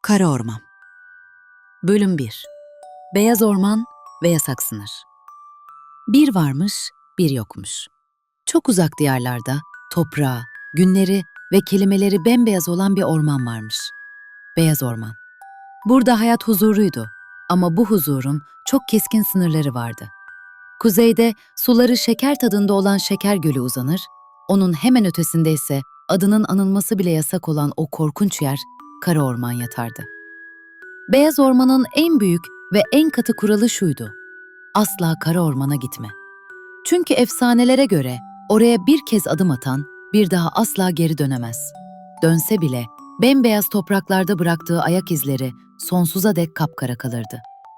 Kara Orman. Bölüm 1. Beyaz Orman ve Yasak Sınır. Bir varmış, bir yokmuş. Çok uzak diyarlarda toprağı, günleri ve kelimeleri bembeyaz olan bir orman varmış. Beyaz Orman. Burada hayat huzurluydu ama bu huzurun çok keskin sınırları vardı. Kuzeyde suları şeker tadında olan Şeker Gölü uzanır, onun hemen ötesinde ise adının anılması bile yasak olan o korkunç yer Kara Orman yatardı. Beyaz Orman'ın en büyük ve en katı kuralı şuydu: asla kara ormana gitme. Çünkü efsanelere göre oraya bir kez adım atan bir daha asla geri dönemez. Dönse bile bembeyaz topraklarda bıraktığı ayak izleri sonsuza dek kapkara kalırdı.